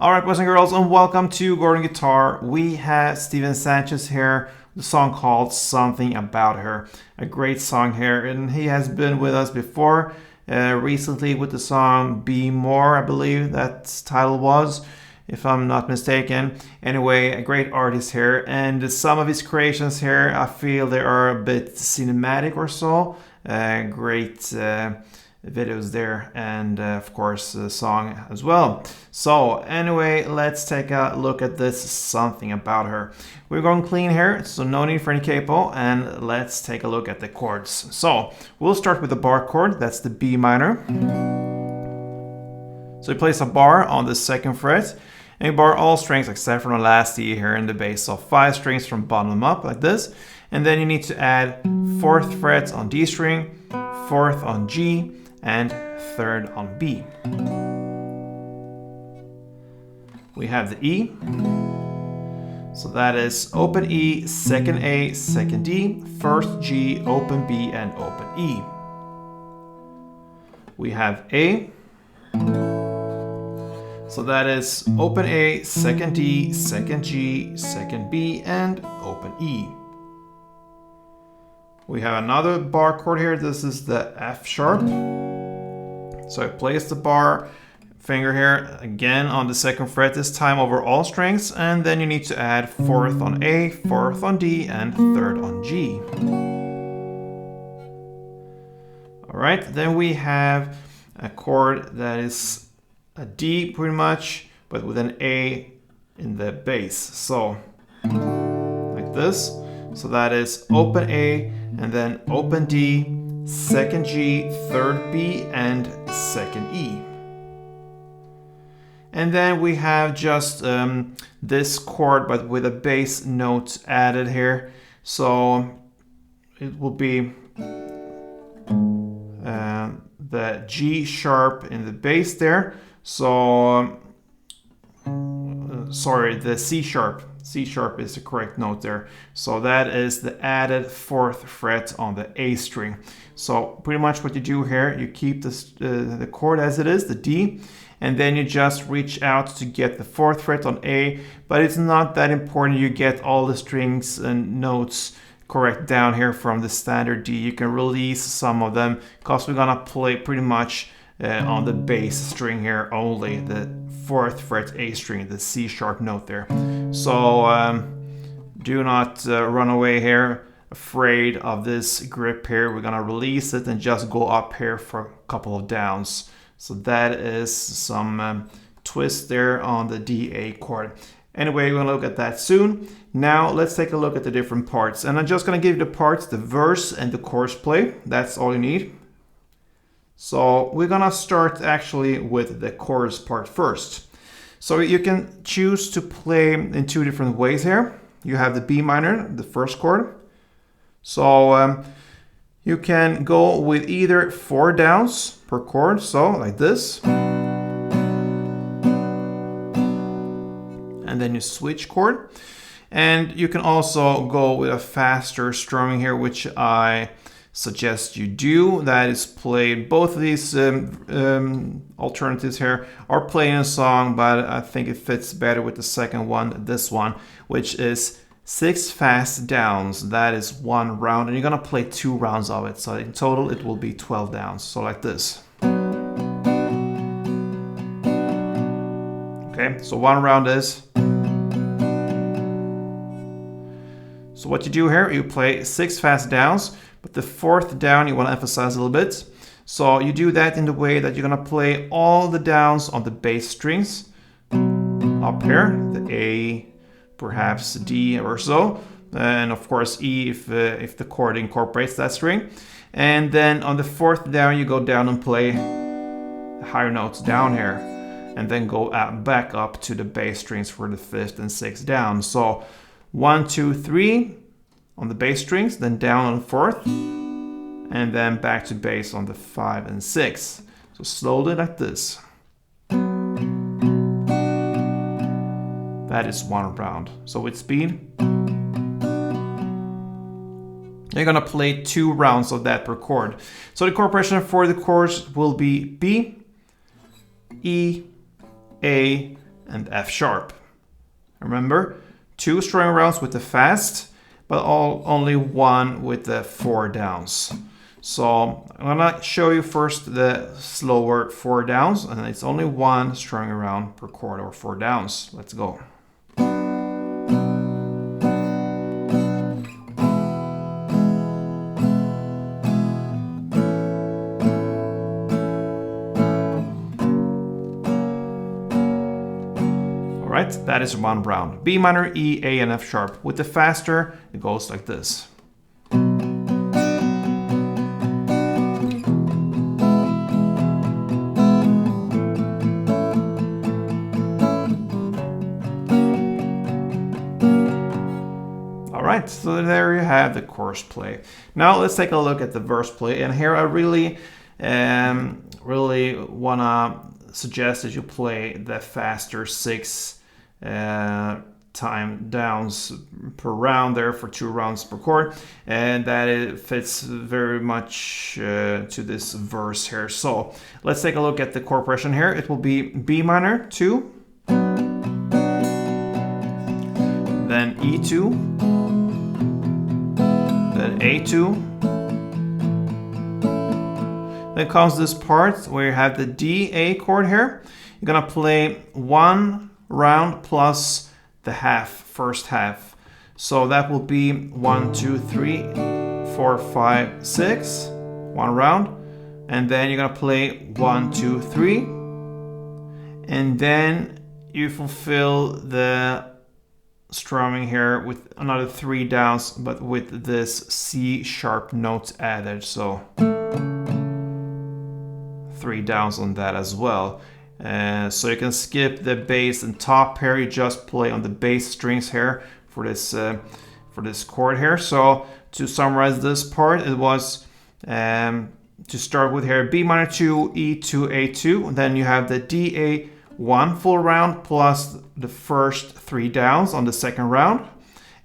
Alright, boys and girls, and welcome to Gordon Guitar. We have Steven Sanchez here, the song called Something About Her. A great song here, and he has been with us before, recently with the song Be More, I believe that title was, if I'm not mistaken. Anyway, a great artist here, and some of his creations here, I feel they are a bit cinematic or so. Great videos there, and of course the song as well. So anyway, let's take a look at this Something About Her. We're going clean here, so no need for any capo, and let's take a look at the chords. So we'll start with the bar chord, that's the B minor. So you place a bar on the second fret, and you bar all strings except for the last E here in the bass, so 5 strings from bottom up like this, and then you need to add 4th fret on D string, 4th on G, and 3rd on B. We have the E, so that is open E, 2nd A, 2nd D, 1st G, open B, and open E. We have A, so that is open A, 2nd D, 2nd G, 2nd B, and open E. We have another bar chord here, this is the F sharp. So I place the bar finger here again on the 2nd fret, this time over all strings, and then you need to add 4th on A, 4th on D, and 3rd on G. Alright, then we have a chord that is a D pretty much, but with an A in the bass. So, like this. So that is open A, and then open D, 2nd G, 3rd B, and 2nd E. And then we have just this chord, but with a bass note added here. So it will be the G sharp in the bass there. So, sorry, the C sharp. C sharp is the correct note there. So that is the added 4th fret on the A string. So pretty much what you do here, you keep this, the chord as it is, the D, and then you just reach out to get the 4th fret on A, but it's not that important you get all the strings and notes correct down here from the standard D. You can release some of them because we're gonna play pretty much on the bass string here only, the 4th fret A string, the C sharp note there. So do not run away here afraid of this grip here. We're gonna release it and just go up here for a couple of downs. So that is some twist there on the D-A chord. Anyway, we're gonna look at that soon. Now let's take a look at the different parts, and I'm just gonna give you the parts, the verse and the chorus play. That's all you need. So we're gonna start actually with the chorus part first. So you can choose to play in 2 different ways here. You have the B minor, the first chord. So you can go with either 4 downs per chord, so like this. And then you switch chord. And you can also go with a faster strumming here, which I suggest you do. That is played, both of these alternatives here are playing a song, but I think it fits better with the second one, this one, which is 6 fast downs. That is 1 round, and you're gonna play 2 rounds of it. So in total it will be 12 downs, so like this. Okay, so 1 round is. So what you do here, you play 6 fast downs, but the 4th down you want to emphasize a little bit. So you do that in the way that you're going to play all the downs on the bass strings up here, the A, perhaps D or so, and of course E if the chord incorporates that string. And then on the 4th down you go down and play the higher notes down here, and then go back up to the bass strings for the 5th and 6th down. So 1, 2, 3 on the bass strings, then down on the 4th, and then back to bass on the 5 and 6. So slowly like this. That is 1 round. So with speed, you're gonna play 2 rounds of that per chord. So the chord progression for the chords will be B, E, A, and F sharp. Remember, 2 strumming rounds with the fast, but only 1 with the 4 downs. So I'm gonna show you first the slower 4 downs, and it's only 1 strumming round per chord or 4 downs. Let's go. Alright, that is 1 round. B minor, E, A, and F sharp. With the faster, it goes like this. Alright, so there you have the chorus play. Now let's take a look at the verse play, and here I really wanna suggest that you play the faster 6 time downs per round there for 2 rounds per chord, and that it fits very much to this verse here. So let's take a look at the chord progression here. It will be B minor 2, then E2, then A2. Then comes this part where you have the D, A chord here. You're gonna play 1 round plus the half, first half. So that will be 1, 2, 3, 4, 5, 6, 1 round. And then you're gonna play 1, 2, 3. And then you fulfill the strumming here with another 3 downs, but with this C sharp note added. So 3 downs on that as well. So you can skip the bass and top here. You just play on the bass strings here for this chord here. So to summarize this part, it was to start with here B minor 2, E2, A2. And then you have the D, A 1 full round plus the first 3 downs on the second round.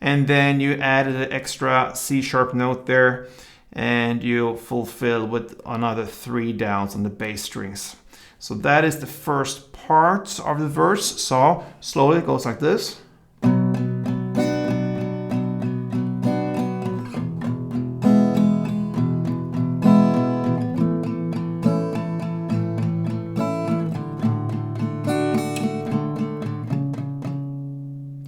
And then you added an extra C sharp note there, and you fulfill with another 3 downs on the bass strings. So that is the first part of the verse. So slowly it goes like this.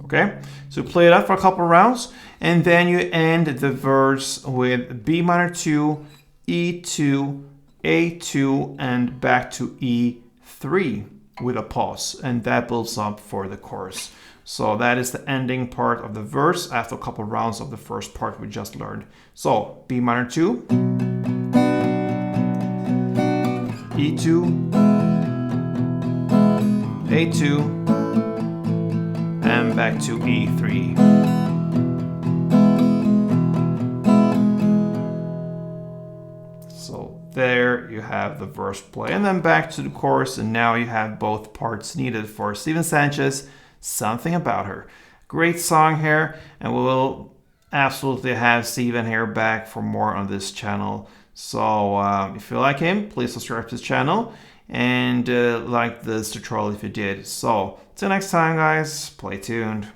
Okay, so play it out for a couple rounds, and then you end the verse with B minor 2, E2, A2, and back to E3 with a pause, and that builds up for the chorus. So that is the ending part of the verse after a couple rounds of the first part we just learned. So B minor 2, E2, A2, and back to E3. So there you have the verse play, and then back to the chorus, and now you have both parts needed for Steven Sanchez, Something About Her. Great song here, and we will absolutely have Steven here back for more on this channel. So if you like him, please subscribe to his channel, and like this tutorial if you did. So till next time guys, play tuned.